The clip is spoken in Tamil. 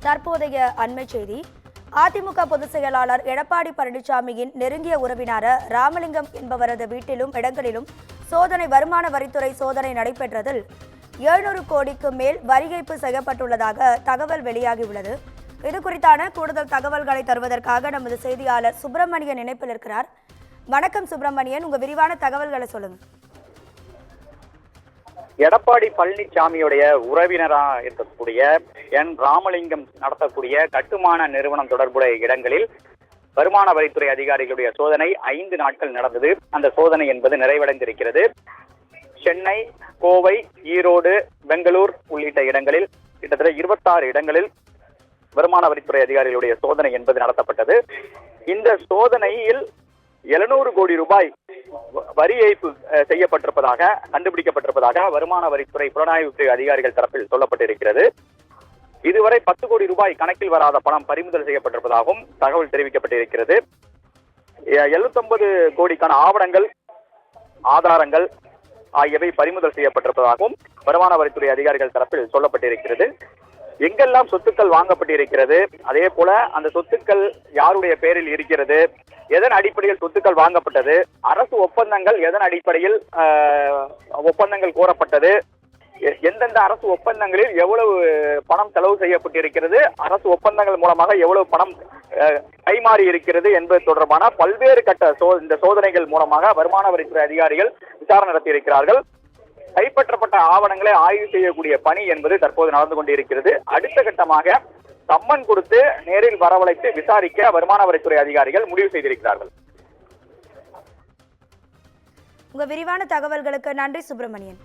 தற்போதைய அண்மை செய்தி. அதிமுக பொதுச் செயலாளர் எடப்பாடி பழனிசாமியின் நெருங்கிய உறவினர் ராமலிங்கம் என்பவரது வீட்டிலும் இடங்களிலும் வருமான வரித்துறை சோதனை நடைபெற்றதில் 700 கோடிக்கு மேல் வரி ஏய்ப்பு செய்யப்பட்டுள்ளதாக தகவல் வெளியாகியுள்ளது. இது குறித்தான கூடுதல் தகவல்களை தருவதற்காக நமது செய்தியாளர் சுப்பிரமணியன் இணைப்பில் இருக்கிறார். வணக்கம் சுப்பிரமணியன், உங்க விரிவான தகவல்களை சொல்லுங்க. எடப்பாடி பழனிசாமியுடைய உறவினரா இருக்கக்கூடிய ராமலிங்கம் நடத்தக்கூடிய கட்டுமான நிறுவனம் தொடர்புடைய இடங்களில் வருமான வரித்துறை அதிகாரிகளுடைய சோதனை 5 நாட்கள் நடந்தது. அந்த சோதனை என்பது நிறைவடைந்திருக்கிறது. சென்னை, கோவை, ஈரோடு, பெங்களூர் உள்ளிட்ட இடங்களில் கிட்டத்தட்ட 26 இடங்களில் வருமான வரித்துறை அதிகாரிகளுடைய சோதனை என்பது நடத்தப்பட்டது. இந்த சோதனையில் 700 கோடி ரூபாய் வரி ஏய்ப்பு செய்யப்பட்டிருப்பதாக கண்டுபிடிக்கப்பட்டிருப்பதாக வருமான வரித்துறை புலனாய்வுத்துறை அதிகாரிகள் தரப்பில் சொல்லப்பட்டிருக்கிறது. இதுவரை 10 கோடி ரூபாய் கணக்கில் வராத பணம் பறிமுதல் செய்யப்பட்டிருப்பதாகவும் தகவல் தெரிவிக்கப்பட்டிருக்கிறது. 79 கோடிக்கான ஆவணங்கள், ஆதாரங்கள் ஆகியவை பறிமுதல் செய்யப்பட்டிருப்பதாகவும் வருமான வரித்துறை அதிகாரிகள் தரப்பில் சொல்லப்பட்டிருக்கிறது. எங்கெல்லாம் சொத்துக்கள் வாங்கப்பட்டிருக்கிறது, அதே போல அந்த சொத்துக்கள் யாருடைய பெயரில் இருக்கிறது, எதன் அடிப்படையில் சொத்துக்கள் வாங்கப்பட்டது, அரசு ஒப்பந்தங்கள் எதன் அடிப்படையில் ஒப்பந்தங்கள் கோரப்பட்டது, எந்தெந்த அரசு ஒப்பந்தங்களில் எவ்வளவு பணம் செலவு செய்யப்பட்டிருக்கிறது, அரசு ஒப்பந்தங்கள் மூலமாக எவ்வளவு பணம் கைமாறி இருக்கிறது என்பது தொடர்பான பல்வேறு கட்ட இந்த சோதனைகள் மூலமாக வருமான வரித்துறை அதிகாரிகள் விசாரணை நடத்தியிருக்கிறார்கள். கைப்பற்றப்பட்ட ஆவணங்களை ஆய்வு செய்யக்கூடிய பணி என்பது தற்போது நடந்து கொண்டிருக்கிறது. அடுத்த கட்டமாக சம்மன் கொடுத்து நேரில் வரவழைத்து விசாரிக்க வருமான வரித்துறை அதிகாரிகள் முடிவு செய்திருக்கிறார்கள். உங்க விரிவான தகவல்களுக்கு நன்றி சுப்பிரமணியன்.